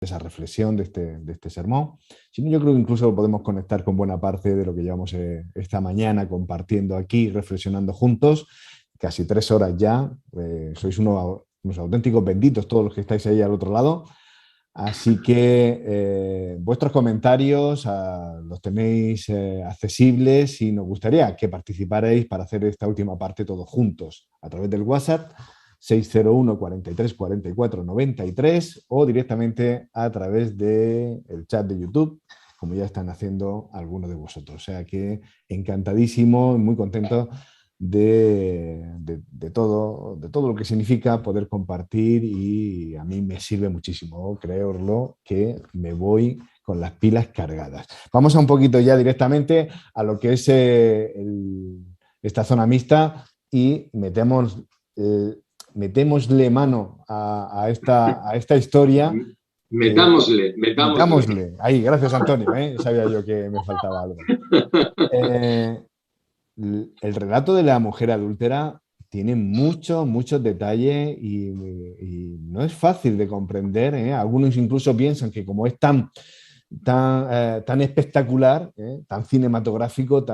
esa reflexión de este sermón, sino yo creo que incluso podemos conectar con buena parte de lo que llevamos esta mañana compartiendo aquí, reflexionando juntos, casi 3 horas ya. Sois unos auténticos benditos todos los que estáis ahí al otro lado. Así que vuestros comentarios los tenéis accesibles y nos gustaría que participarais para hacer esta última parte todos juntos a través del WhatsApp 601 43 44 93 o directamente a través del chat de YouTube, como ya están haciendo algunos de vosotros. O sea que encantadísimo, muy contento de todo lo que significa poder compartir, y a mí me sirve muchísimo, creerlo, que me voy con las pilas cargadas. Vamos a un poquito ya directamente a lo que es esta zona mixta y metémosle mano a esta historia. Metámosle. Ahí, gracias Antonio, sabía yo que me faltaba algo. Eh, el relato de la mujer adúltera tiene muchos detalles y no es fácil de comprender, ¿eh? Algunos incluso piensan que como es tan espectacular, tan cinematográfico,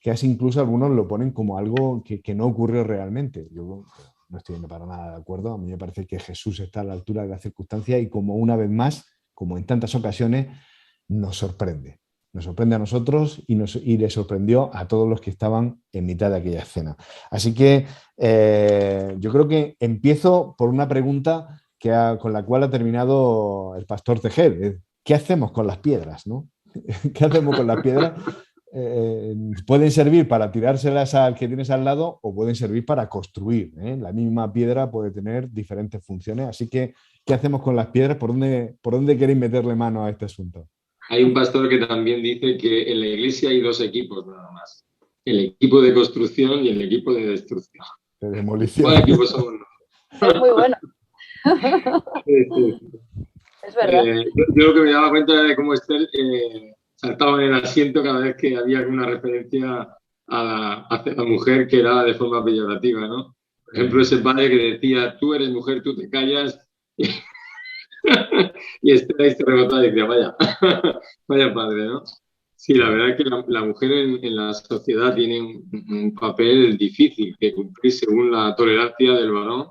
que así incluso algunos lo ponen como algo que no ocurrió realmente. Yo no estoy para nada de acuerdo. A mí me parece que Jesús está a la altura de las circunstancias y, como una vez más, como en tantas ocasiones, nos sorprende. Nos sorprende a nosotros y le sorprendió a todos los que estaban en mitad de aquella escena. Así que yo creo que empiezo por una pregunta con la cual ha terminado el pastor Tejer. ¿Qué hacemos con las piedras, no? ¿Qué hacemos con las piedras? Pueden servir para tirárselas al que tienes al lado o pueden servir para construir, ¿eh? La misma piedra puede tener diferentes funciones. Así que, ¿qué hacemos con las piedras? ¿Por dónde queréis meterle mano a este asunto? Hay un pastor que también dice que en la iglesia hay dos equipos nada más. El equipo de construcción y el equipo de destrucción. De demolición. ¿Cuál equipo somos Es muy bueno. nosotros? Es verdad. Yo lo que me daba cuenta era de cómo Esther saltaba en el asiento cada vez que había alguna referencia hacia la mujer que era de forma peyorativa, ¿no? Por ejemplo, ese padre que decía, tú eres mujer, tú te callas, y Esther ahí se rebotaba y decía, vaya, vaya padre, ¿no? Sí, la verdad es que la mujer en la sociedad tiene un papel difícil que cumplir según la tolerancia del varón,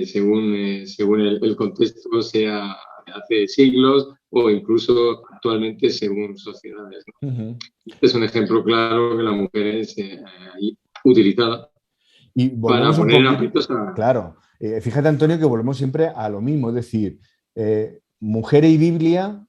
según el contexto, sea de hace siglos o incluso actualmente según sociedades, ¿no? Uh-huh. Este es un ejemplo claro que la mujer es utilizada Y para volvemos un poner en poquito. aprietos a... Claro, fíjate Antonio que volvemos siempre a lo mismo, es decir, mujeres y Biblia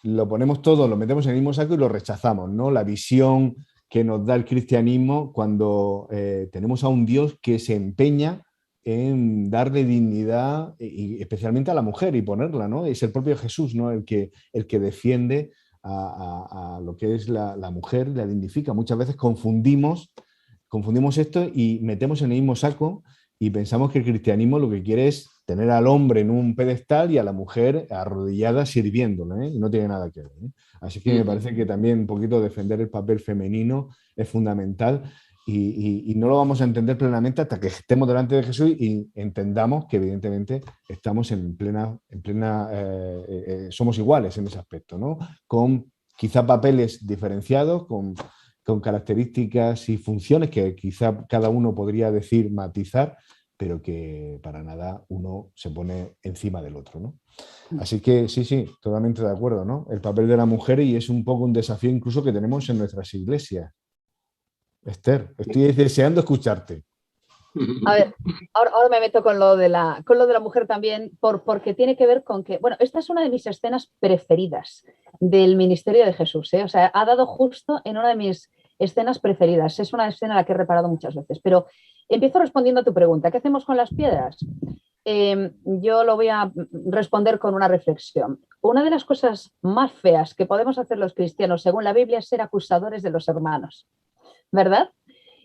lo ponemos todo, lo metemos en el mismo saco y lo rechazamos, ¿no? La visión que nos da el cristianismo cuando tenemos a un Dios que se empeña en darle dignidad y especialmente a la mujer y ponerla, ¿no? Es el propio Jesús, ¿no? El que defiende a lo que es la mujer, la dignifica. Muchas veces confundimos esto y metemos en el mismo saco y pensamos que el cristianismo lo que quiere es tener al hombre en un pedestal y a la mujer arrodillada sirviéndole, ¿eh? Y no tiene nada que ver, ¿eh? Así que me parece que también un poquito defender el papel femenino es fundamental y no lo vamos a entender plenamente hasta que estemos delante de Jesús y entendamos que evidentemente estamos somos iguales en ese aspecto, ¿no? Con quizá papeles diferenciados, con características y funciones que quizá cada uno podría decir matizar, pero que para nada uno se pone encima del otro, ¿no? Así que sí, totalmente de acuerdo, ¿no? El papel de la mujer, y es un poco un desafío incluso que tenemos en nuestras iglesias. Esther, estoy deseando escucharte. A ver, ahora me meto con lo de la mujer también, porque tiene que ver con que, bueno, esta es una de mis escenas preferidas del ministerio de Jesús, ¿eh? O sea, ha dado justo en una de mis escenas preferidas. Es una escena a la que he reparado muchas veces, pero empiezo respondiendo a tu pregunta. ¿Qué hacemos con las piedras? Yo lo voy a responder con una reflexión. Una de las cosas más feas que podemos hacer los cristianos, según la Biblia, es ser acusadores de los hermanos, ¿verdad?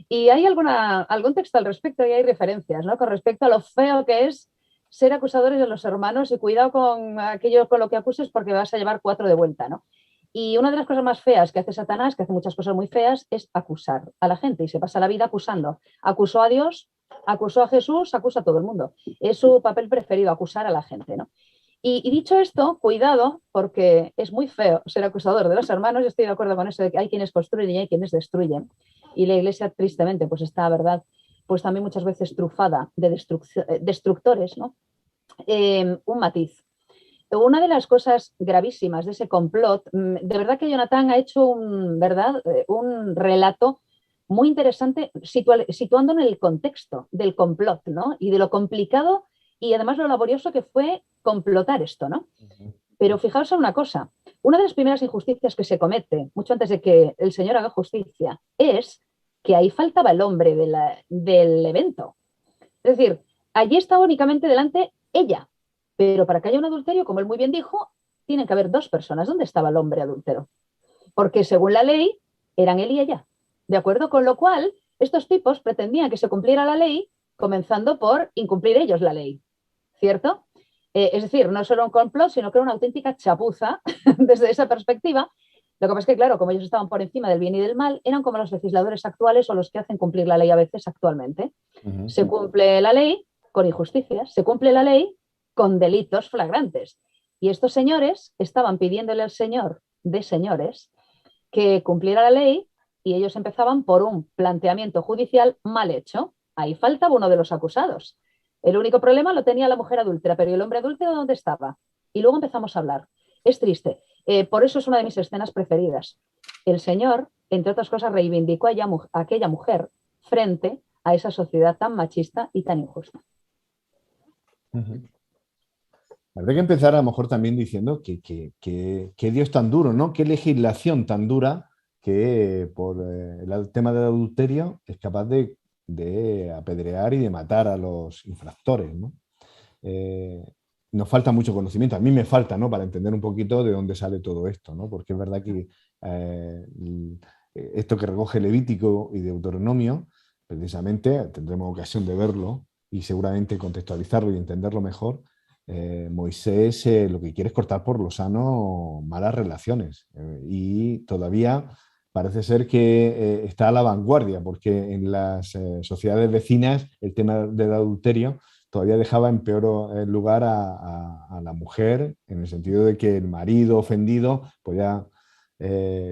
Y hay algún texto al respecto y hay referencias, ¿no? Con respecto a lo feo que es ser acusadores de los hermanos, y cuidado con aquello con lo que acuses porque vas a llevar 4 de vuelta, ¿no? Y una de las cosas más feas que hace Satanás, que hace muchas cosas muy feas, es acusar a la gente y se pasa la vida acusando. Acusó a Dios, acusó a Jesús, acusa a todo el mundo. Es su papel preferido, acusar a la gente, ¿no? Y dicho esto, cuidado, porque es muy feo ser acusador de los hermanos. Yo estoy de acuerdo con eso de que hay quienes construyen y hay quienes destruyen. Y la Iglesia, tristemente, pues está, ¿verdad? Pues también muchas veces trufada de destructores, ¿no? Un matiz. Una de las cosas gravísimas de ese complot, de verdad que Jonathan ha hecho un relato muy interesante situando en el contexto del complot, ¿no? Y de lo complicado y además lo laborioso que fue complotar esto, ¿no? Pero fijaos en una cosa, una de las primeras injusticias que se comete, mucho antes de que el Señor haga justicia, es que ahí faltaba el hombre del evento. Es decir, allí estaba únicamente delante ella, pero para que haya un adulterio, como él muy bien dijo, tienen que haber dos personas. ¿Dónde estaba el hombre adúltero? Porque según la ley, eran él y ella. ¿De acuerdo? Con lo cual, estos tipos pretendían que se cumpliera la ley, comenzando por incumplir ellos la ley. ¿Cierto? Es decir, no solo un complot, sino que era una auténtica chapuza desde esa perspectiva. Lo que pasa es que, claro, como ellos estaban por encima del bien y del mal, eran como los legisladores actuales o los que hacen cumplir la ley a veces actualmente. Se cumple la ley con injusticias, se cumple la ley con delitos flagrantes. Y estos señores estaban pidiéndole al Señor de señores que cumpliera la ley y ellos empezaban por un planteamiento judicial mal hecho. Ahí faltaba uno de los acusados. El único problema lo tenía la mujer adúltera, pero ¿y el hombre adúltero dónde estaba? Y luego empezamos a hablar. Es triste. Por eso es una de mis escenas preferidas. El Señor, entre otras cosas, reivindicó a aquella mujer frente a esa sociedad tan machista y tan injusta. Habría que empezar a lo mejor también diciendo que Dios tan duro, ¿no? Qué legislación tan dura que por el tema del adulterio es capaz de apedrear y de matar a los infractores, ¿no? Nos falta mucho conocimiento, a mí me falta, ¿no? Para entender un poquito de dónde sale todo esto, ¿no? Porque es verdad que esto que recoge Levítico y Deuteronomio, precisamente tendremos ocasión de verlo y seguramente contextualizarlo y entenderlo mejor. Moisés lo que quiere es cortar por lo sano malas relaciones y todavía parece ser que está a la vanguardia porque en las sociedades vecinas el tema del adulterio todavía dejaba en peor lugar a la mujer, en el sentido de que el marido ofendido podía,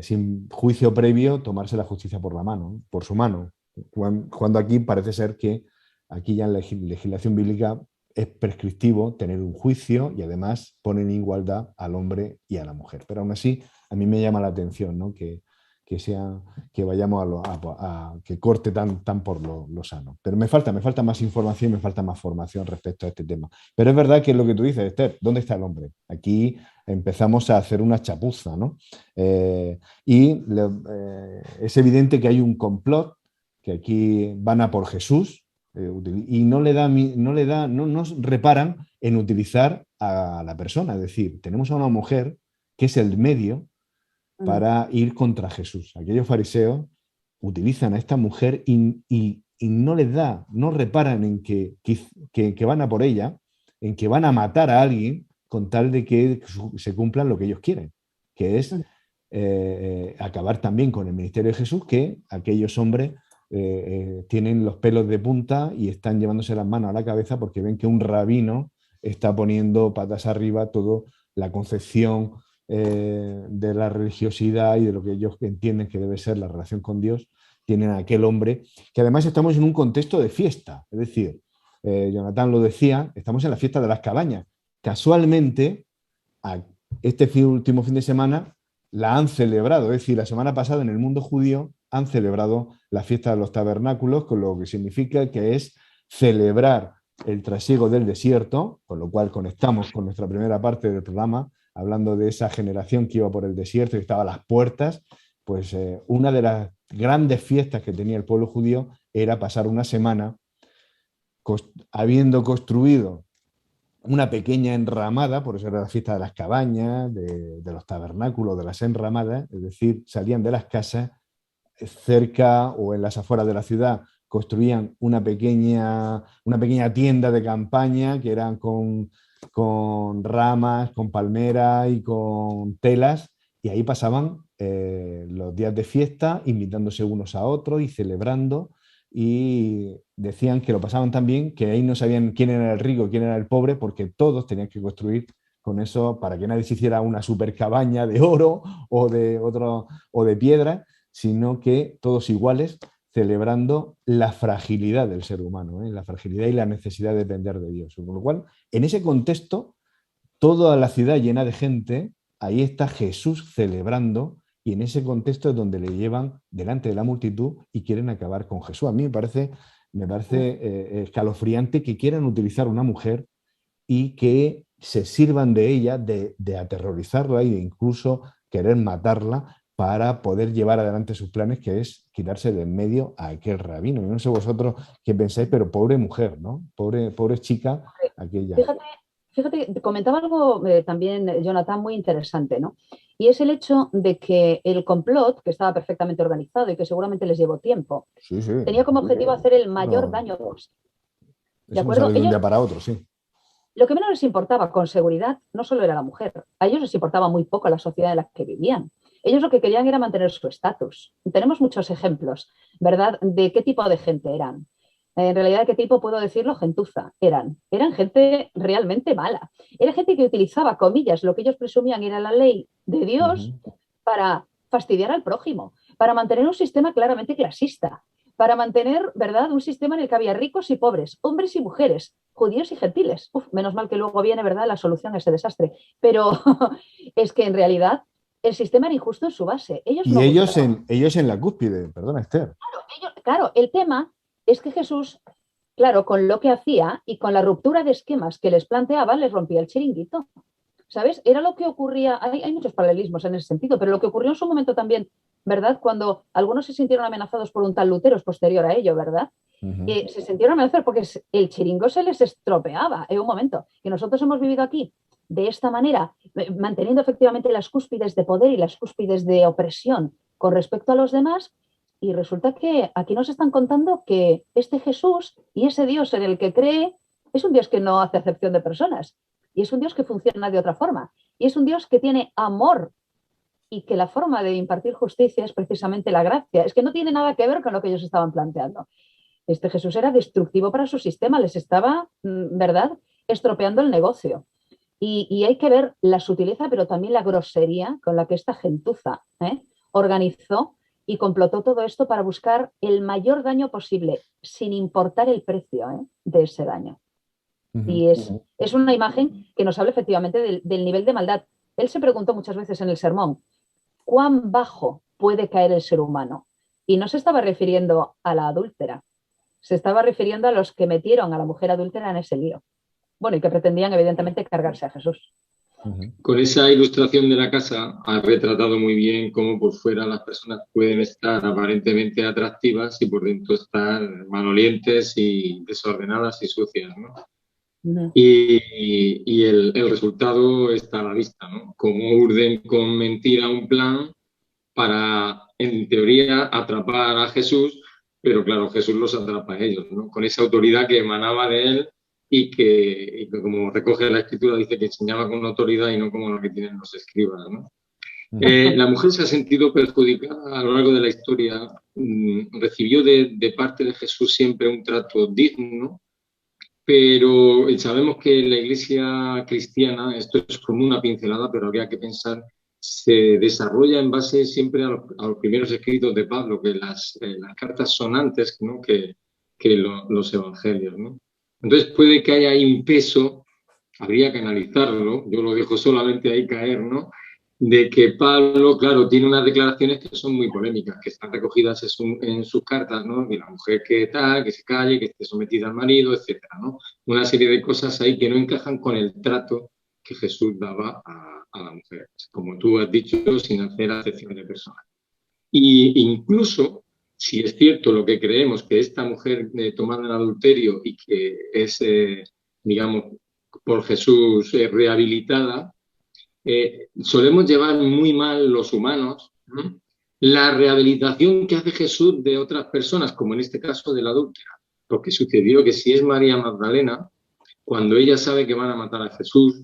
sin juicio previo, tomarse la justicia por la mano, por su mano, cuando aquí parece ser que aquí ya en la legislación bíblica es prescriptivo tener un juicio y además pone en igualdad al hombre y a la mujer. Pero aún así, a mí me llama la atención, ¿no? que vayamos que corte tan por lo sano. Pero me falta más información y me falta más formación respecto a este tema. Pero es verdad que es lo que tú dices, Esther, ¿dónde está el hombre? Aquí empezamos a hacer una chapuza, ¿no? Es evidente que hay un complot, que aquí van a por Jesús, y no nos reparan en utilizar a la persona. Es decir, tenemos a una mujer que es el medio para ir contra Jesús. Aquellos fariseos utilizan a esta mujer y no reparan en que van a por ella, en que van a matar a alguien con tal de que se cumplan lo que ellos quieren, que es acabar también con el ministerio de Jesús, que aquellos hombres tienen los pelos de punta y están llevándose las manos a la cabeza porque ven que un rabino está poniendo patas arriba toda la concepción de la religiosidad y de lo que ellos entienden que debe ser la relación con Dios. Tienen a aquel hombre, que además estamos en un contexto de fiesta, es decir, Jonathan lo decía, estamos en la fiesta de las cabañas. Casualmente, este último fin de semana la han celebrado, es decir, la semana pasada en el mundo judío han celebrado la fiesta de los tabernáculos, con lo que significa que es celebrar el trasiego del desierto, con lo cual conectamos con nuestra primera parte del programa, hablando de esa generación que iba por el desierto y estaba a las puertas. Pues una de las grandes fiestas que tenía el pueblo judío era pasar una semana habiendo construido una pequeña enramada, por eso era la fiesta de las cabañas, de los tabernáculos, de las enramadas, es decir, salían de las casas cerca o en las afueras de la ciudad, construían una pequeña tienda de campaña que eran con ramas, con palmeras y con telas, y ahí pasaban los días de fiesta, invitándose unos a otros y celebrando, y decían que lo pasaban tan bien que ahí no sabían quién era el rico y quién era el pobre, porque todos tenían que construir con eso, para que nadie se hiciera una super cabaña de oro o de piedra, sino que todos iguales, celebrando la fragilidad del ser humano, la fragilidad y la necesidad de depender de Dios. Con lo cual, en ese contexto, toda la ciudad llena de gente, ahí está Jesús celebrando, y en ese contexto es donde le llevan delante de la multitud y quieren acabar con Jesús. A mí me parece escalofriante que quieran utilizar una mujer y que se sirvan de ella, de aterrorizarla e incluso querer matarla para poder llevar adelante sus planes, que es quitarse de en medio a aquel rabino. Yo no sé vosotros qué pensáis, pero pobre mujer, ¿no? Pobre chica aquella. Fíjate, comentaba algo también, Jonathan, muy interesante, ¿no? Y es el hecho de que el complot, que estaba perfectamente organizado y que seguramente les llevó tiempo, sí. tenía como objetivo hacer el mayor daño posible. ¿De acuerdo? No sale de un día para otro, sí. Lo que menos les importaba con seguridad no solo era la mujer, a ellos les importaba muy poco la sociedad en la que vivían. Ellos lo que querían era mantener su estatus. Tenemos muchos ejemplos, ¿verdad?, de qué tipo de gente eran. En realidad, ¿de qué tipo puedo decirlo? Gentuza. Eran gente realmente mala. Era gente que utilizaba, comillas, lo que ellos presumían era la ley de Dios para fastidiar al prójimo, para mantener un sistema claramente clasista, para mantener, ¿verdad?, un sistema en el que había ricos y pobres, hombres y mujeres, judíos y gentiles. Menos mal que luego viene, ¿verdad?, la solución a ese desastre. Pero es que en realidad el sistema era injusto en su base. Ellos en la cúspide, perdona, Esther. Claro, el tema es que Jesús, claro, con lo que hacía y con la ruptura de esquemas que les planteaba, les rompía el chiringuito. ¿Sabes? Era lo que ocurría, hay muchos paralelismos en ese sentido, pero lo que ocurrió en su momento también, ¿verdad? Cuando algunos se sintieron amenazados por un tal Lutero, es posterior a ello, ¿verdad? Se sintieron amenazados porque el chiringo se les estropeaba en un momento. Y nosotros hemos vivido aquí de esta manera, manteniendo efectivamente las cúspides de poder y las cúspides de opresión con respecto a los demás, y resulta que aquí nos están contando que este Jesús y ese Dios en el que cree es un Dios que no hace acepción de personas. Y es un Dios que funciona de otra forma. Y es un Dios que tiene amor y que la forma de impartir justicia es precisamente la gracia. Es que no tiene nada que ver con lo que ellos estaban planteando. Este Jesús era destructivo para su sistema, les estaba, ¿verdad?, estropeando el negocio. Y hay que ver la sutileza, pero también la grosería con la que esta gentuza organizó y complotó todo esto para buscar el mayor daño posible, sin importar el precio de ese daño. Y es una imagen que nos habla efectivamente del nivel de maldad. Él se preguntó muchas veces en el sermón, ¿cuán bajo puede caer el ser humano? Y no se estaba refiriendo a la adúltera, se estaba refiriendo a los que metieron a la mujer adúltera en ese lío. Bueno, y que pretendían evidentemente cargarse a Jesús. Con esa ilustración de la casa has retratado muy bien cómo por fuera las personas pueden estar aparentemente atractivas y por dentro estar malolientes y desordenadas y sucias, ¿no? Y el resultado está a la vista, ¿no? Como urden con mentira un plan para, en teoría, atrapar a Jesús, pero claro, Jesús los atrapa a ellos, ¿no? Con esa autoridad que emanaba de él y que como recoge la Escritura, dice que enseñaba con autoridad y no como lo que tienen los escribas, ¿no? La mujer se ha sentido perjudicada a lo largo de la historia, recibió de parte de Jesús siempre un trato digno, pero sabemos que en la Iglesia cristiana, esto es como una pincelada, pero habría que pensar, se desarrolla en base siempre a los primeros escritos de Pablo, que las cartas son antes, ¿no?, que los evangelios, ¿no? Entonces puede que haya ahí un peso, habría que analizarlo, yo lo dejo solamente ahí caer, ¿no?, de que Pablo, claro, tiene unas declaraciones que son muy polémicas, que están recogidas en sus cartas, ¿no? De la mujer que tal, que se calle, que esté sometida al marido, etcétera, ¿no? Una serie de cosas ahí que no encajan con el trato que Jesús daba a la mujer, como tú has dicho, sin hacer acepción de personas. Y incluso, si es cierto lo que creemos, que esta mujer tomada en adulterio y que es, digamos, por Jesús rehabilitada, solemos llevar muy mal los humanos, ¿no?, la rehabilitación que hace Jesús de otras personas, como en este caso de la adúltera. Porque sucedió que si es María Magdalena, cuando ella sabe que van a matar a Jesús,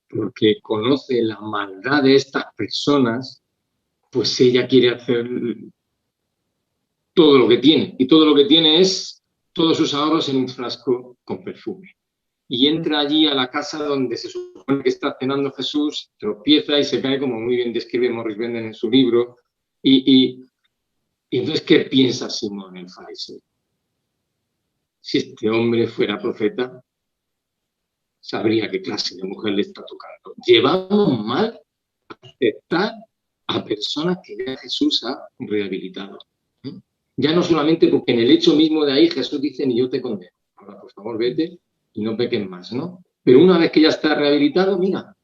porque conoce la maldad de estas personas, pues ella quiere hacer todo lo que tiene. Y todo lo que tiene es todos sus ahorros en un frasco con perfume. y entra allí a la casa donde se supone que está cenando Jesús, tropieza y se cae, como muy bien describe Morris Benden en su libro. Y entonces, ¿qué piensa Simón el fariseo? Si este hombre fuera profeta, sabría qué clase de mujer le está tocando. Llevamos mal a aceptar a personas que ya Jesús ha rehabilitado. Ya no solamente porque en el hecho mismo de ahí Jesús dice, ni yo te condeno. Ahora, por favor, vete y no peques más, ¿no? Pero una vez que ya está rehabilitado, mira,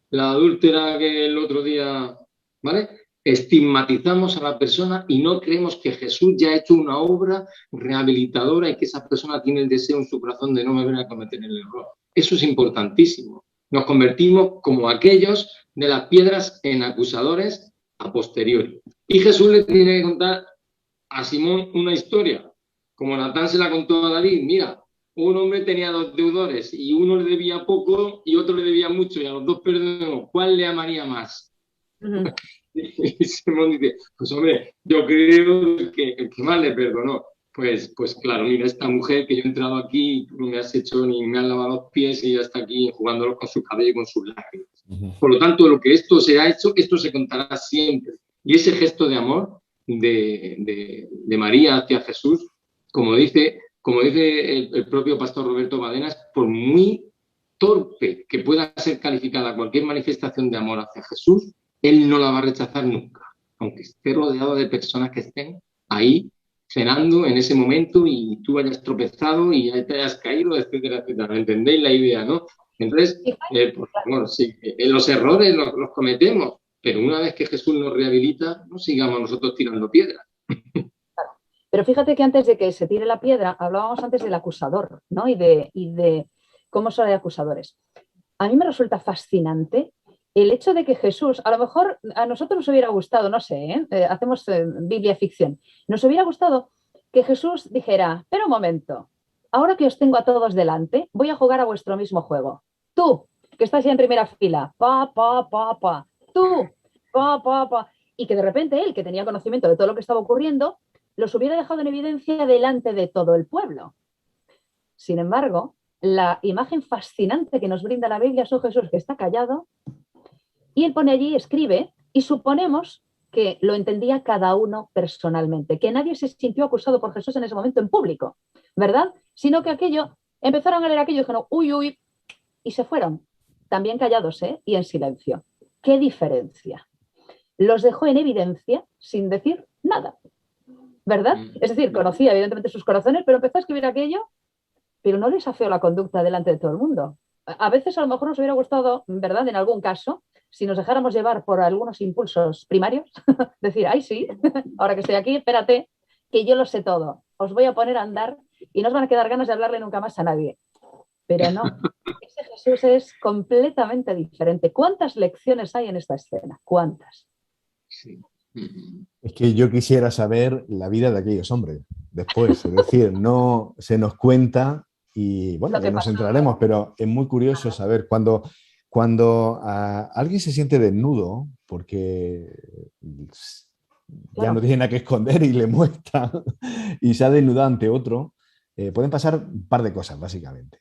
la adúltera que el otro día, ¿vale? Estigmatizamos a la persona y no creemos que Jesús ya ha hecho una obra rehabilitadora y que esa persona tiene el deseo en su corazón de no volver a cometer el error. Eso es importantísimo. Nos convertimos como aquellos de las piedras en acusadores a posteriori. Y Jesús le tiene que contar a Simón una historia, como Natán se la contó a David. Mira, un hombre tenía 2 deudores y uno le debía poco y otro le debía mucho y a los 2 perdonó. ¿Cuál le amaría más? Y Simón dice, pues hombre, yo creo que el que más le perdonó. Pues claro, mira, esta mujer que yo he entrado aquí, no me has hecho ni me has lavado los pies y ya está aquí jugándolo con su cabello y con sus lágrimas. Por lo tanto, lo que esto se ha hecho, esto se contará siempre. Y ese gesto de amor de María hacia Jesús, como dice el propio pastor Roberto Badenas, por muy torpe que pueda ser calificada cualquier manifestación de amor hacia Jesús, él no la va a rechazar nunca, aunque esté rodeado de personas que estén ahí cenando en ese momento y tú hayas tropezado y ya te hayas caído, etcétera, etcétera. ¿Me entendéis la idea, no? Entonces, por favor, sí, los errores los cometemos, pero una vez que Jesús nos rehabilita, no sigamos nosotros tirando piedras. Pero fíjate que antes de que se tire la piedra, hablábamos antes del acusador, ¿no? Y de cómo son los acusadores. A mí me resulta fascinante el hecho de que Jesús, a lo mejor a nosotros nos hubiera gustado, no sé, hacemos Biblia ficción, nos hubiera gustado que Jesús dijera, pero un momento, ahora que os tengo a todos delante, voy a jugar a vuestro mismo juego. Tú, que estás ya en primera fila, tú, y que de repente él, que tenía conocimiento de todo lo que estaba ocurriendo, los hubiera dejado en evidencia delante de todo el pueblo. Sin embargo, la imagen fascinante que nos brinda la Biblia es un Jesús que está callado y él pone allí, escribe, y suponemos que lo entendía cada uno personalmente, que nadie se sintió acusado por Jesús en ese momento en público, ¿verdad? Sino que empezaron a leer aquello y dijeron, uy, uy, y se fueron, también callados, y en silencio. ¿Qué diferencia? Los dejó en evidencia sin decir nada, ¿verdad? Es decir, conocía evidentemente sus corazones, pero empezó a escribir aquello, pero no les afeó la conducta delante de todo el mundo. A veces a lo mejor nos hubiera gustado, ¿verdad? En algún caso, si nos dejáramos llevar por algunos impulsos primarios, decir, ay sí, ahora que estoy aquí, espérate, que yo lo sé todo, os voy a poner a andar y no os van a quedar ganas de hablarle nunca más a nadie. Pero no, ese Jesús es completamente diferente. ¿Cuántas lecciones hay en esta escena? ¿Cuántas? Sí. Es que yo quisiera saber la vida de aquellos hombres después, es decir, no se nos cuenta y bueno, ya nos entraremos, pero es muy curioso saber cuando alguien se siente desnudo porque ya no tiene nada que esconder y le muestra y se ha desnudado ante otro, pueden pasar un par de cosas básicamente.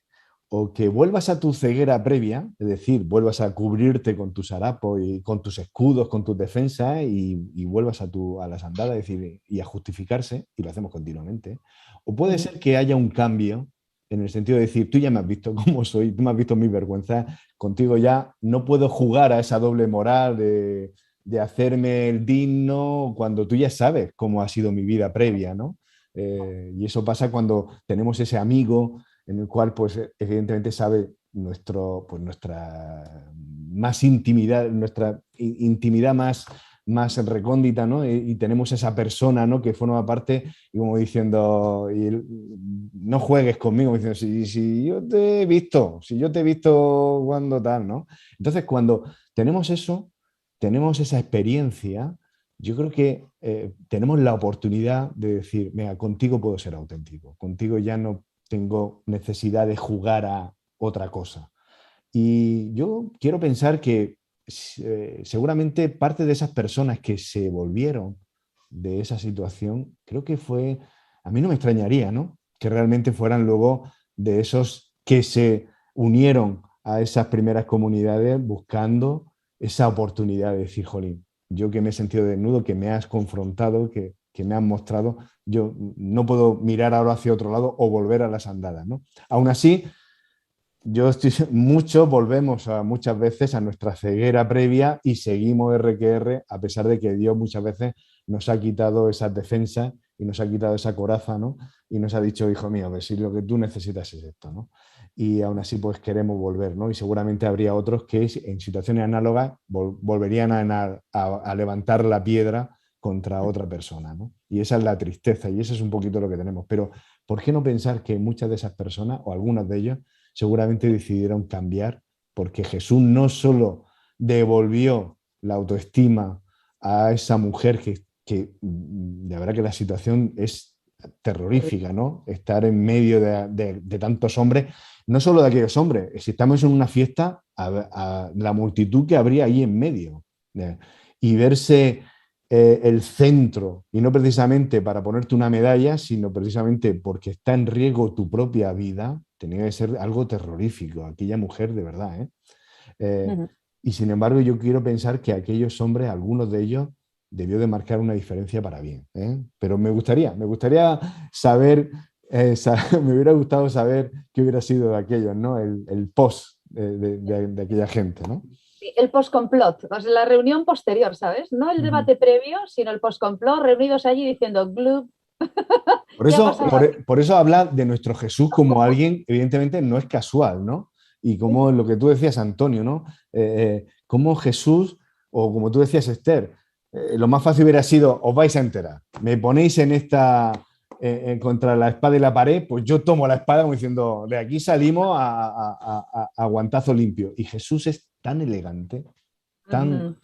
O que vuelvas a tu ceguera previa, es decir, vuelvas a cubrirte con tus harapos y con tus escudos, con tus defensas y vuelvas a las andadas decir, y a justificarse, y lo hacemos continuamente. O puede ser que haya un cambio en el sentido de decir, tú ya me has visto cómo soy, tú me has visto mis vergüenzas, contigo ya no puedo jugar a esa doble moral de hacerme el digno cuando tú ya sabes cómo ha sido mi vida previa, ¿no? Y eso pasa cuando tenemos ese amigo en el cual, pues, evidentemente sabe nuestra más intimidad, nuestra intimidad más recóndita, ¿no? Y tenemos esa persona, ¿no? Que forma parte y como diciendo, no juegues conmigo, diciendo, si yo te he visto, cuando tal, ¿no? Entonces, cuando tenemos eso, tenemos esa experiencia, yo creo que tenemos la oportunidad de decir, mira, contigo puedo ser auténtico, contigo ya no tengo necesidad de jugar a otra cosa. Y yo quiero pensar que seguramente parte de esas personas que se volvieron de esa situación, creo que a mí no me extrañaría, ¿no? Que realmente fueran luego de esos que se unieron a esas primeras comunidades buscando esa oportunidad de decir, jolín, yo que me he sentido desnudo, que me has confrontado, que me has mostrado, yo no puedo mirar ahora hacia otro lado o volver a las andadas, ¿no? Aún así, volvemos muchas veces a nuestra ceguera previa y seguimos R que R, a pesar de que Dios muchas veces nos ha quitado esas defensas y nos ha quitado esa coraza, ¿no? Y nos ha dicho, hijo mío, a ver si lo que tú necesitas es esto, ¿no? Y aún así, pues queremos volver, ¿no? Y seguramente habría otros que en situaciones análogas volverían a levantar la piedra contra otra persona, ¿no? Y esa es la tristeza y eso es un poquito lo que tenemos. Pero, ¿por qué no pensar que muchas de esas personas, o algunas de ellos, seguramente decidieron cambiar? Porque Jesús no solo devolvió la autoestima a esa mujer que de verdad que la situación es terrorífica, ¿no? Estar en medio de tantos hombres, no solo de aquellos hombres, si estamos en una fiesta, a la multitud que habría ahí en medio, y verse el centro, y no precisamente para ponerte una medalla, sino precisamente porque está en riesgo tu propia vida, tenía que ser algo terrorífico, aquella mujer de verdad, ¿eh? Ujú. Y sin embargo, yo quiero pensar que aquellos hombres, algunos de ellos, debió de marcar una diferencia para bien, ¿eh? Pero me gustaría saber, me hubiera gustado saber qué hubiera sido de aquellos, ¿no? El post de aquella gente, ¿no? El post-complot, o sea, la reunión posterior, ¿sabes? No el debate previo, sino el post-complot, reunidos allí diciendo, glub, Por ¿qué ha eso, pasado por, aquí? por eso habla de nuestro Jesús como alguien, evidentemente no es casual, ¿no? Y como lo que tú decías, Antonio, ¿no? Como Jesús, o como tú decías, Esther, lo más fácil hubiera sido, os vais a enterar, me ponéis en esta, contra la espada y la pared, pues yo tomo la espada como diciendo, de aquí salimos a guantazo limpio. Y Jesús es tan elegante, tan, Ujú.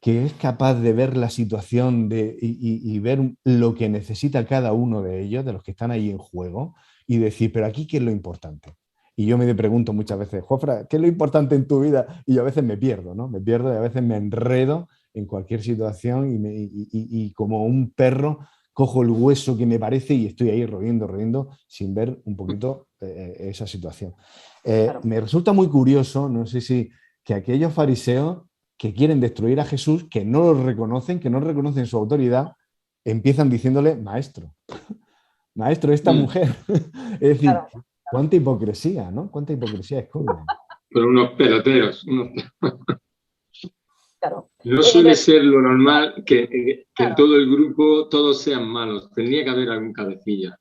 que es capaz de ver la situación y ver lo que necesita cada uno de ellos, de los que están ahí en juego, y decir, pero aquí, ¿qué es lo importante? Y yo me pregunto muchas veces, Jofra, ¿qué es lo importante en tu vida? Y yo a veces me pierdo, ¿no? Me pierdo y a veces me enredo en cualquier situación y como un perro cojo el hueso que me parece y estoy ahí royendo, sin ver un poquito esa situación. Claro. Me resulta muy curioso, no sé si, que aquellos fariseos que quieren destruir a Jesús, que no lo reconocen, que no reconocen su autoridad, empiezan diciéndole, maestro, maestro, esta Mm. mujer. Es decir, Claro, cuánta hipocresía, ¿no? Cuánta hipocresía esconde. Pero unos peloteros. claro. No suele Entonces, ser lo normal que en claro. todo el grupo todos sean malos. Tendría que haber algún cabecilla.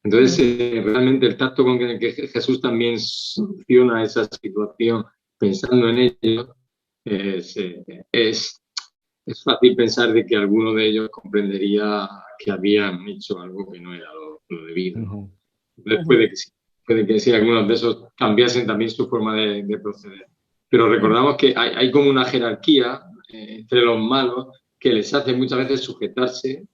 Entonces, Mm. realmente el tacto con que Jesús también soluciona esa situación pensando en ello, es, eh, es, es fácil pensar de que alguno de ellos comprendería que habían hecho algo que no era lo debido, ¿no? Ujú, Entonces Ujú. puede que sí, algunos de esos cambiasen también su forma de proceder. Pero Ujú. recordamos que hay como una jerarquía entre los malos que les hace muchas veces sujetarse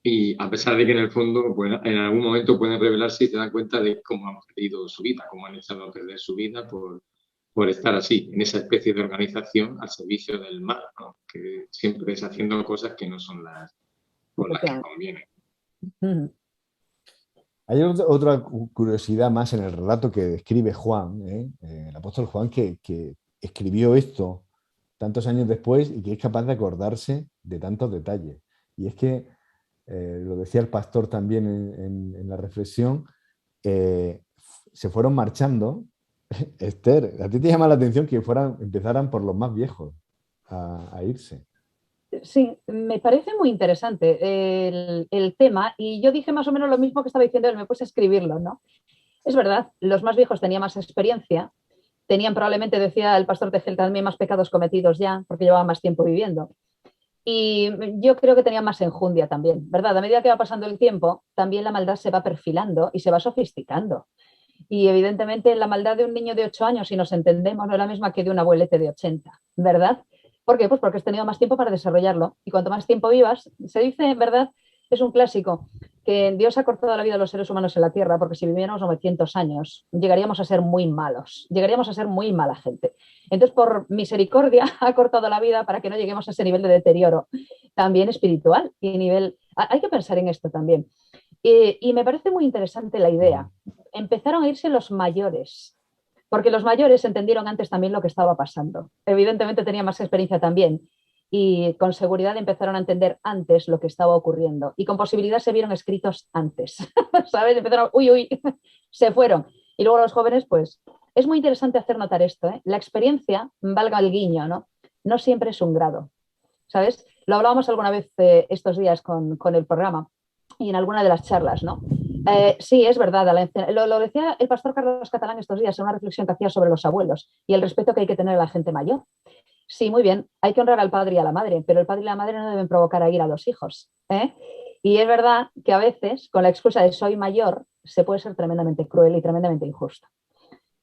y a pesar de que en el fondo pues, en algún momento pueden revelarse y se dan cuenta de cómo han perdido su vida, cómo han echado a perder su vida por estar así, en esa especie de organización al servicio del mal, ¿no? Que siempre es haciendo cosas que no son las por las que Efectivamente. conviene. Ujú. Hay otra curiosidad más en el relato que describe Juan, el apóstol Juan, que escribió esto tantos años después y que es capaz de acordarse de tantos detalles. Y es que, lo decía el pastor también en la reflexión, eh, se fueron marchando. Esther, ¿a ti te llama la atención que empezaran por los más viejos a irse? Sí, me parece muy interesante el tema y yo dije más o menos lo mismo que estaba diciendo él, me puse a escribirlo, ¿no? Es verdad, los más viejos tenían más experiencia, tenían probablemente, decía el pastor Tejel, también más pecados cometidos ya, porque llevaban más tiempo viviendo. Y yo creo que tenían más enjundia también, ¿verdad? A medida que va pasando el tiempo, también la maldad se va perfilando y se va sofisticando. Y evidentemente la maldad de un niño de 8 años, si nos entendemos, no es la misma que de un abuelete de 80, ¿verdad? ¿Por qué? Pues porque has tenido más tiempo para desarrollarlo. Y cuanto más tiempo vivas, se dice, ¿verdad? Es un clásico, que Dios ha cortado la vida de los seres humanos en la Tierra, porque si viviéramos 900 años, llegaríamos a ser muy malos, llegaríamos a ser muy mala gente. Entonces, por misericordia, ha cortado la vida para que no lleguemos a ese nivel de deterioro, también espiritual y nivel... Hay que pensar en esto también. Y me parece muy interesante la idea. Empezaron a irse los mayores, porque los mayores entendieron antes también lo que estaba pasando. Evidentemente tenían más experiencia también y con seguridad empezaron a entender antes lo que estaba ocurriendo y con posibilidad se vieron escritos antes, ¿sabes? Empezaron, uy, uy, se fueron. Y luego los jóvenes, pues, es muy interesante hacer notar esto, ¿eh? La experiencia, valga el guiño, ¿no? No siempre es un grado, ¿sabes? Lo hablábamos alguna vez estos días con el programa y en alguna de las charlas, ¿no? Sí, es verdad, lo decía el pastor Carlos Catalán estos días en una reflexión que hacía sobre los abuelos y el respeto que hay que tener a la gente mayor. Sí, muy bien, hay que honrar al padre y a la madre, pero el padre y la madre no deben provocar a ir a los hijos, ¿eh? Y es verdad que a veces, con la excusa de soy mayor, se puede ser tremendamente cruel y tremendamente injusto.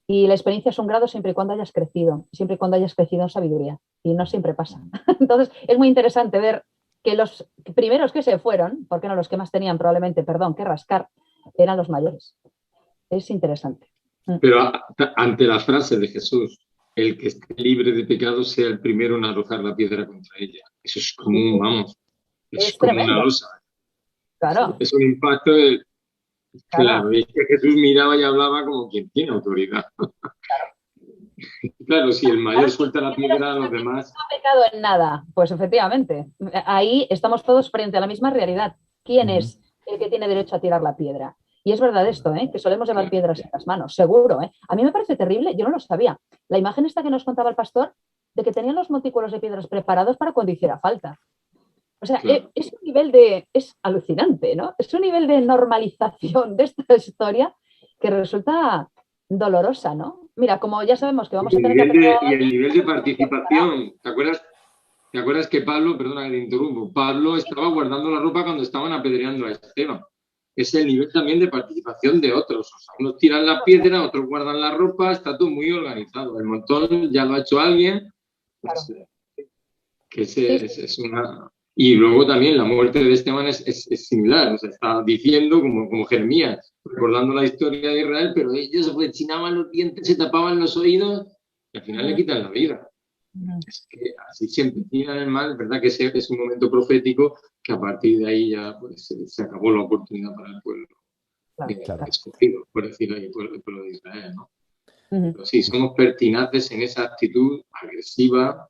Y la experiencia es un grado siempre y cuando hayas crecido, siempre y cuando hayas crecido en sabiduría. Y no siempre pasa. Entonces, es muy interesante ver que los primeros que se fueron, porque no los que más tenían probablemente, perdón, que rascar, eran los mayores. Es interesante. Pero ante la frase de Jesús, el que esté libre de pecado sea el primero en arrojar la piedra contra ella. Eso es como, vamos, es como tremendo. una losa. Claro. Es un impacto, claro, es que Jesús miraba y hablaba como quien tiene autoridad. Claro, si el mayor suelta la piedra a los demás. No ha pecado en nada, pues efectivamente. Ahí estamos todos frente a la misma realidad. ¿Quién es el que tiene derecho a tirar la piedra? Y es verdad esto, que solemos llevar piedras en las manos, seguro. A mí me parece terrible, yo no lo sabía. La imagen esta que nos contaba el pastor, de que tenían los montículos de piedras preparados para cuando hiciera falta. O sea, claro, es un nivel es alucinante, ¿no? Es un nivel de normalización de esta historia que resulta dolorosa, ¿no? Mira, como ya sabemos que vamos a tener y el nivel de participación, ¿te acuerdas que Pablo, perdona que te interrumpo, Pablo estaba guardando la ropa cuando estaban apedreando a Esteban? Es el nivel también de participación de otros. O sea, unos tiran la piedra, otros guardan la ropa, está todo muy organizado. El montón ya lo ha hecho alguien, pues, claro, que es una... Y luego también la muerte de Esteban es similar, o sea, está diciendo como Jeremías, recordando la historia de Israel, pero ellos se rechinaban los dientes, se tapaban los oídos y al final le quitan la vida. Es que así se empeñan en el mal, es verdad que es un momento profético que a partir de ahí ya pues, se acabó la oportunidad para el pueblo escogido, por decirlo ahí, el pueblo de Israel, ¿no? Pero sí, somos pertinaces en esa actitud agresiva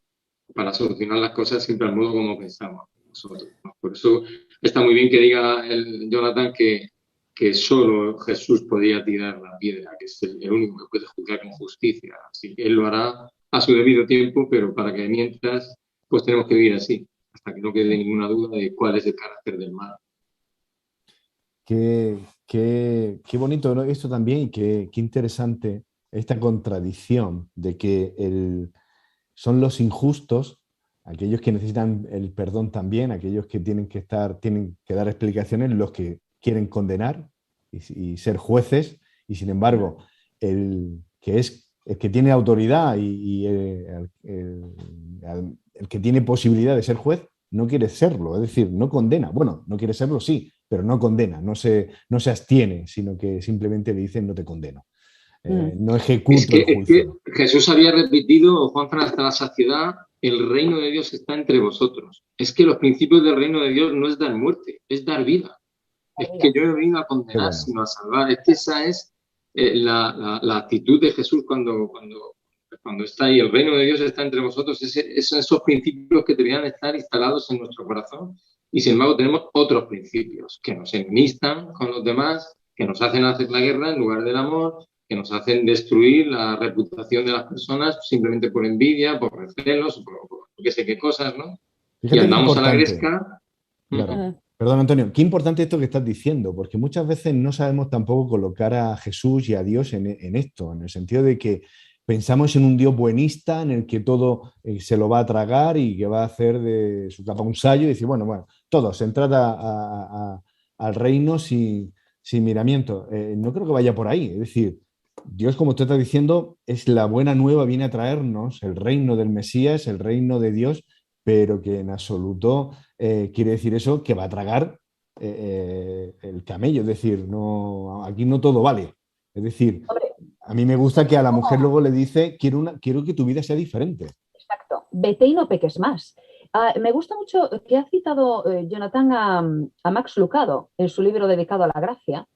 para solucionar las cosas siempre al modo como pensamos nosotros, ¿no? Por eso está muy bien que diga Jonathan que solo Jesús podía tirar la piedra, que es el único que puede juzgar con justicia. Así que Él lo hará a su debido tiempo, pero para que mientras, pues tenemos que vivir así, hasta que no quede ninguna duda de cuál es el carácter del mal. Qué bonito, ¿no? Esto también y qué interesante esta contradicción de que son los injustos, aquellos que necesitan el perdón también, aquellos que tienen que dar explicaciones, los que quieren condenar y ser jueces, y sin embargo, el que tiene autoridad y el que tiene posibilidad de ser juez no quiere serlo, es decir, no condena. Bueno, no quiere serlo, sí, pero no condena, no se abstiene, sino que simplemente le dicen no te condeno. No ejecuto el juicio. Es que Jesús había repetido, Juan, hasta la saciedad, el reino de Dios está entre vosotros. Es que los principios del reino de Dios no es dar muerte, es dar vida. Es que yo no he venido a condenar, sino a salvar. Es que esa es la actitud de Jesús cuando está ahí. El reino de Dios está entre vosotros. Son esos principios que deberían estar instalados en nuestro corazón. Y sin embargo tenemos otros principios que nos enemistan con los demás, que nos hacen hacer la guerra en lugar del amor, que nos hacen destruir la reputación de las personas simplemente por envidia, por recelos, por qué sé qué cosas, ¿no? Fíjate, y andamos a la gresca. Claro. Perdón, Antonio, qué importante esto que estás diciendo, porque muchas veces no sabemos tampoco colocar a Jesús y a Dios en esto, en el sentido de que pensamos en un Dios buenista en el que todo se lo va a tragar y que va a hacer de su capa un sayo y decir, bueno, todos, entrad al reino sin miramiento. No creo que vaya por ahí, es decir, Dios, como usted está diciendo, es la buena nueva, viene a traernos el reino del Mesías, el reino de Dios, pero que en absoluto quiere decir eso, que va a tragar el camello. Es decir, no, aquí no todo vale. Es decir, a mí me gusta que a la mujer luego le dice, quiero que tu vida sea diferente. Exacto, vete y no peques más. Me gusta mucho que ha citado Jonathan a Max Lucado en su libro dedicado a la gracia,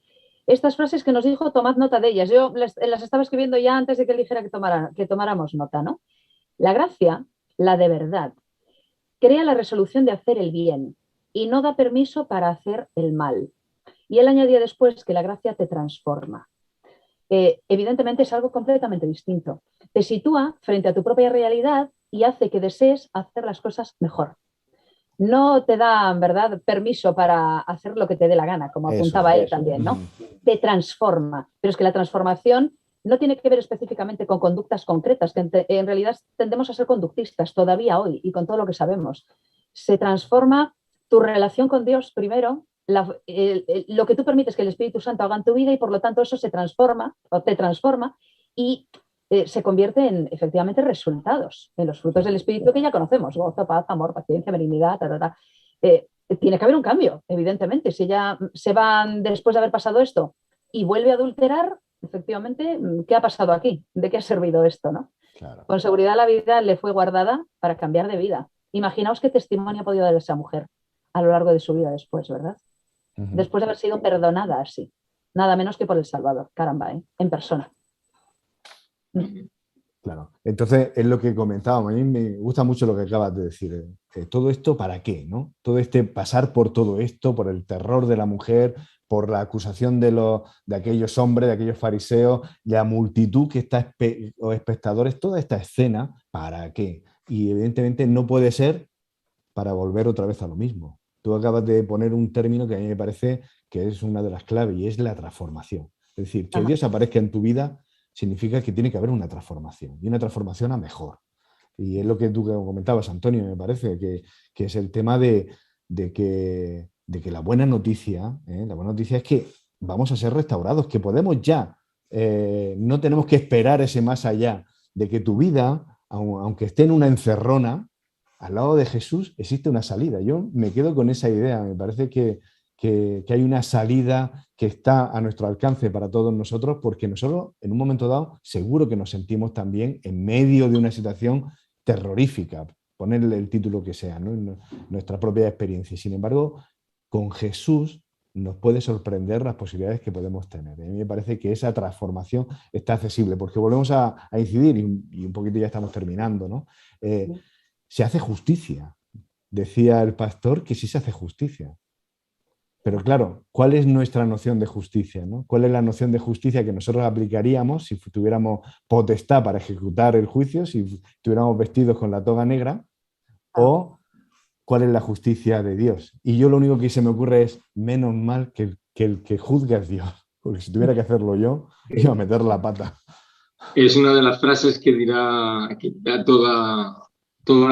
Estas frases que nos dijo, tomad nota de ellas. Yo las estaba escribiendo ya antes de que él dijera que tomáramos nota, ¿no? La gracia, la de verdad, crea la resolución de hacer el bien y no da permiso para hacer el mal. Y él añadía después que la gracia te transforma. Evidentemente es algo completamente distinto. Te sitúa frente a tu propia realidad y hace que desees hacer las cosas mejor. No te da, ¿verdad?, permiso para hacer lo que te dé la gana, como apuntaba él también, ¿no? Te transforma. Pero es que la transformación no tiene que ver específicamente con conductas concretas, que en realidad tendemos a ser conductistas todavía hoy y con todo lo que sabemos. Se transforma tu relación con Dios primero, lo que tú permites que el Espíritu Santo haga en tu vida y por lo tanto eso se transforma o te transforma y se convierte en efectivamente resultados, en los frutos del Espíritu que ya conocemos, gozo, paz, amor, paciencia, benignidad, tiene que haber un cambio, evidentemente. Si ella se van después de haber pasado esto y vuelve a adulterar, efectivamente, ¿qué ha pasado aquí? ¿De qué ha servido esto, no? Claro. Con seguridad la vida le fue guardada para cambiar de vida. Imaginaos qué testimonio ha podido dar esa mujer a lo largo de su vida después, ¿verdad? Después de haber sido perdonada así, nada menos que por el Salvador, caramba, en persona. Claro. Entonces, es lo que comentábamos. A mí me gusta mucho lo que acabas de decir. ¿Todo esto para qué? ¿No? Todo pasar por todo esto, por el terror de la mujer, por la acusación de aquellos hombres, de aquellos fariseos, la multitud que está, los espectadores, toda esta escena, ¿para qué? Y evidentemente no puede ser para volver otra vez a lo mismo. Tú acabas de poner un término que a mí me parece que es una de las claves y es la transformación. Es decir, que Dios aparezca en tu vida significa que tiene que haber una transformación y una transformación a mejor. Y es lo que tú comentabas, Antonio, me parece, que es el tema de que la buena noticia es que vamos a ser restaurados, que podemos ya, no tenemos que esperar ese más allá, de que tu vida, aunque esté en una encerrona, al lado de Jesús existe una salida. Yo me quedo con esa idea, me parece que hay una salida que está a nuestro alcance para todos nosotros, porque nosotros en un momento dado seguro que nos sentimos también en medio de una situación terrorífica, ponerle el título que sea, ¿no? Nuestra propia experiencia. Sin embargo, con Jesús nos puede sorprender las posibilidades que podemos tener. A mí me parece que esa transformación está accesible, porque volvemos a incidir, y un poquito ya estamos terminando, ¿no? Se hace justicia. Decía el pastor que sí se hace justicia. Pero claro, ¿cuál es nuestra noción de justicia, ¿no? ¿Cuál es la noción de justicia que nosotros aplicaríamos si tuviéramos potestad para ejecutar el juicio, si estuviéramos vestidos con la toga negra? ¿O cuál es la justicia de Dios? Y yo lo único que se me ocurre es, menos mal que el que juzga es Dios. Porque si tuviera que hacerlo yo, iba a meter la pata. Es una de las frases que dirá toda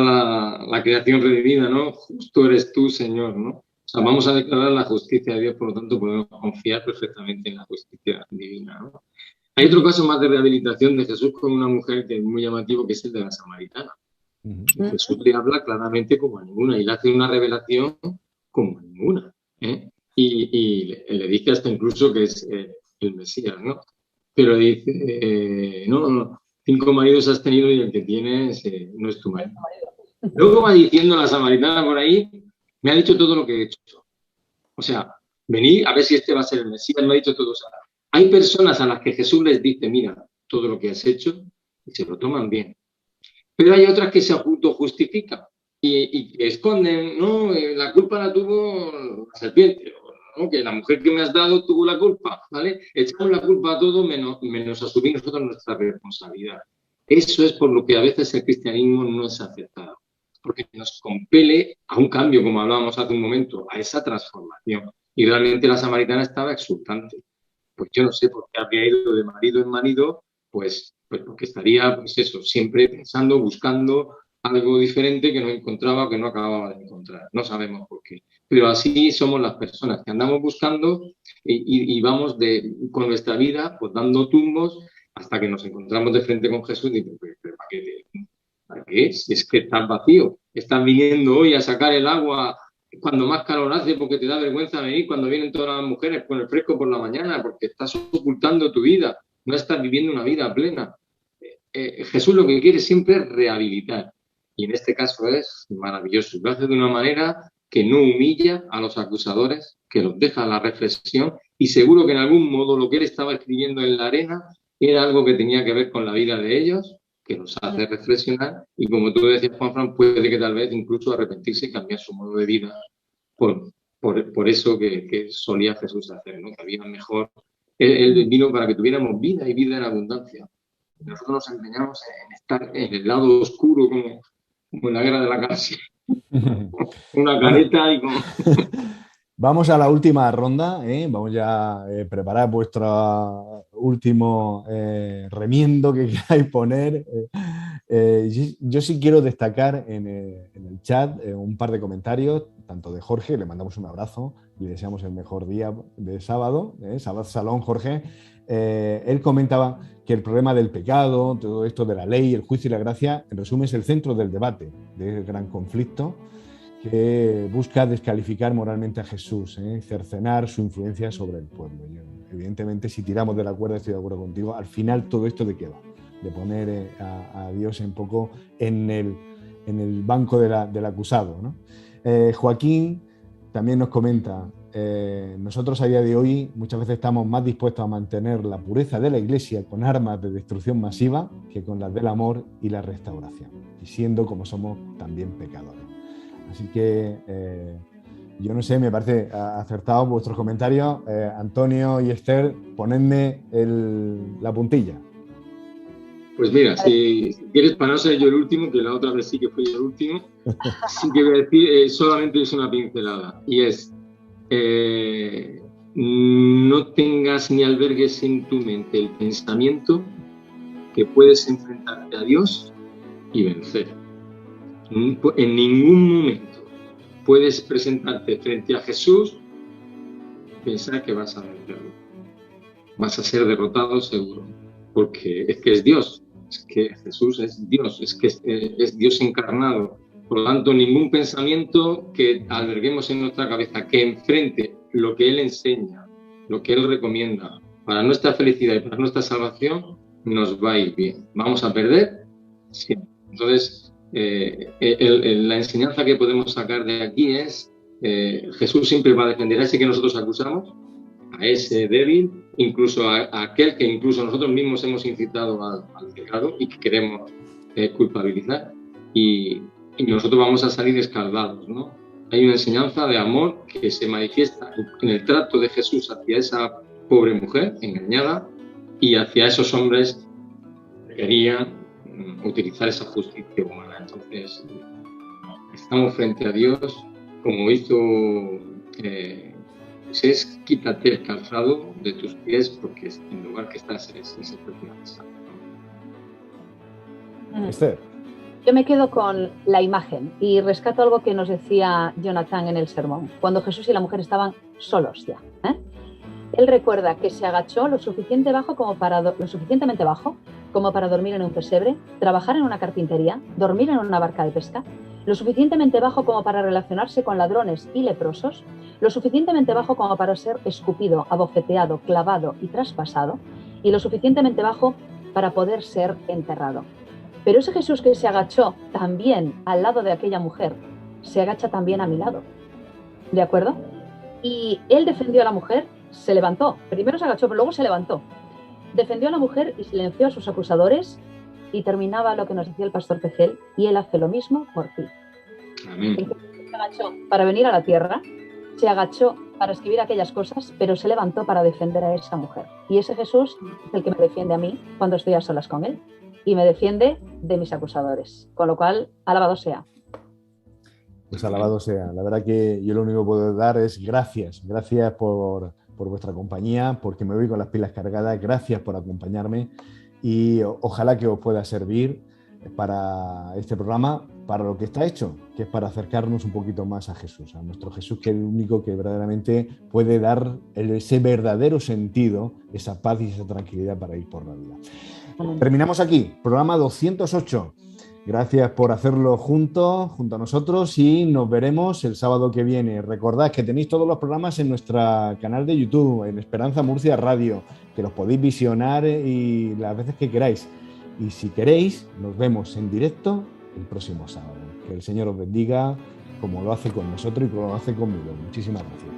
la creación redimida, ¿no? Justo eres tú, Señor, ¿no? O sea, vamos a declarar la justicia de Dios, por lo tanto podemos confiar perfectamente en la justicia divina, ¿no? Hay otro caso más de rehabilitación de Jesús con una mujer que es muy llamativo, que es el de la samaritana. Jesús le habla claramente como a ninguna y le hace una revelación como a ninguna, ¿eh? Y le dice hasta incluso que es el Mesías, ¿no? Pero dice, no, 5 maridos has tenido y el que tienes no es tu marido. Luego va diciendo la samaritana por ahí, me ha dicho todo lo que he hecho. O sea, venid a ver si este va a ser el Mesías, me ha dicho todo. O sea, hay personas a las que Jesús les dice, mira, todo lo que has hecho, y se lo toman bien. Pero hay otras que se autojustifican y esconden, ¿no? La culpa la tuvo la serpiente, ¿no? Que la mujer que me has dado tuvo la culpa, ¿vale? Echamos la culpa a todo menos asumir nosotros nuestra responsabilidad. Eso es por lo que a veces el cristianismo no es aceptado, porque nos compele a un cambio, como hablábamos hace un momento, a esa transformación. Y realmente la samaritana estaba exultante. Pues yo no sé por qué habría ido de marido en marido, pues porque estaría, pues eso, siempre pensando, buscando algo diferente que no encontraba, que no acababa de encontrar. No sabemos por qué. Pero así somos las personas, que andamos buscando y vamos con nuestra vida, pues dando tumbos hasta que nos encontramos de frente con Jesús y digo, ¿pero para qué? Si es que estás vacío. Estás viniendo hoy a sacar el agua cuando más calor hace porque te da vergüenza venir cuando vienen todas las mujeres con el fresco por la mañana porque estás ocultando tu vida, no estás viviendo una vida plena. Jesús lo que quiere siempre es rehabilitar y en este caso es maravilloso. Lo hace de una manera que no humilla a los acusadores, que los deja a la reflexión y seguro que en algún modo lo que él estaba escribiendo en la arena era algo que tenía que ver con la vida de ellos, que nos hace reflexionar, y como tú decías, Juanfran, puede que tal vez incluso arrepentirse y cambiar su modo de vida por eso que solía Jesús hacer, ¿no? Que había mejor. Él vino para que tuviéramos vida y vida en abundancia. Nosotros nos empeñamos en estar en el lado oscuro, como en la guerra de la galaxia. Una careta y como... Vamos a la última ronda, ¿eh? Vamos ya a preparar vuestro último remiendo que queráis poner. Yo sí quiero destacar en el chat un par de comentarios, tanto de Jorge, le mandamos un abrazo y le deseamos el mejor día de sábado, Sábado Salón, Jorge. Él comentaba que el problema del pecado, todo esto de la ley, el juicio y la gracia, en resumen, es el centro del debate, del gran conflicto que busca descalificar moralmente a Jesús, cercenar su influencia sobre el pueblo. Evidentemente, si tiramos de la cuerda, estoy de acuerdo contigo, al final todo esto ¿de qué va? De poner a Dios un poco en el banco del acusado, ¿no? Joaquín también nos comenta, nosotros a día de hoy muchas veces estamos más dispuestos a mantener la pureza de la Iglesia con armas de destrucción masiva que con las del amor y la restauración, y siendo como somos también pecadores. Así que yo no sé, me parece acertado vuestros comentarios. Antonio y Esther, ponedme la puntilla. Pues mira, si quieres, para no ser yo el último, que la otra vez sí que fui el último, sí que voy a decir, solamente es una pincelada, y es, no tengas ni albergues en tu mente el pensamiento que puedes enfrentarte a Dios y vencer. En ningún momento puedes presentarte frente a Jesús y pensar que vas a vencerlo. Vas a ser derrotado seguro, porque es que es Dios, es que Jesús es Dios, es que es Dios encarnado. Por lo tanto, ningún pensamiento que alberguemos en nuestra cabeza que enfrente lo que Él enseña, lo que Él recomienda para nuestra felicidad y para nuestra salvación, nos va a ir bien. ¿Vamos a perder? Sí. Entonces, la enseñanza que podemos sacar de aquí es Jesús siempre va a defender a ese que nosotros acusamos, a ese débil, incluso a aquel que incluso nosotros mismos hemos incitado al pecado y que queremos culpabilizar, y nosotros vamos a salir escaldados, ¿no? Hay una enseñanza de amor que se manifiesta en el trato de Jesús hacia esa pobre mujer engañada y hacia esos hombres que querían utilizar esa justicia humana. Entonces, estamos frente a Dios, como hizo Moisés, quítate el calzado de tus pies, porque en el lugar que estás es el santo. Esther. Yo me quedo con la imagen y rescato algo que nos decía Jonathan en el sermón, cuando Jesús y la mujer estaban solos ya. Él recuerda que se agachó lo suficientemente bajo como para dormir en un pesebre, trabajar en una carpintería, dormir en una barca de pesca, lo suficientemente bajo como para relacionarse con ladrones y leprosos, lo suficientemente bajo como para ser escupido, abofeteado, clavado y traspasado, y lo suficientemente bajo para poder ser enterrado. Pero ese Jesús que se agachó también al lado de aquella mujer, se agacha también a mi lado. ¿De acuerdo? Y él defendió a la mujer, se levantó. Primero se agachó, pero luego se levantó. Defendió a la mujer y silenció a sus acusadores, y terminaba lo que nos decía el pastor Pejel, y él hace lo mismo por ti. Amén. Se agachó para venir a la tierra, se agachó para escribir aquellas cosas, pero se levantó para defender a esa mujer. Y ese Jesús es el que me defiende a mí cuando estoy a solas con él, y me defiende de mis acusadores. Con lo cual, alabado sea. Pues alabado sea. La verdad que yo lo único que puedo dar es gracias. Gracias por vuestra compañía, porque me voy con las pilas cargadas. Gracias por acompañarme y ojalá que os pueda servir para este programa, para lo que está hecho, que es para acercarnos un poquito más a Jesús, a nuestro Jesús, que es el único que verdaderamente puede dar ese verdadero sentido, esa paz y esa tranquilidad para ir por la vida. Terminamos aquí, programa 208. Gracias por hacerlo junto a nosotros y nos veremos el sábado que viene. Recordad que tenéis todos los programas en nuestro canal de YouTube, en Esperanza Murcia Radio, que los podéis visionar y las veces que queráis. Y si queréis, nos vemos en directo el próximo sábado. Que el Señor os bendiga como lo hace con nosotros y como lo hace conmigo. Muchísimas gracias.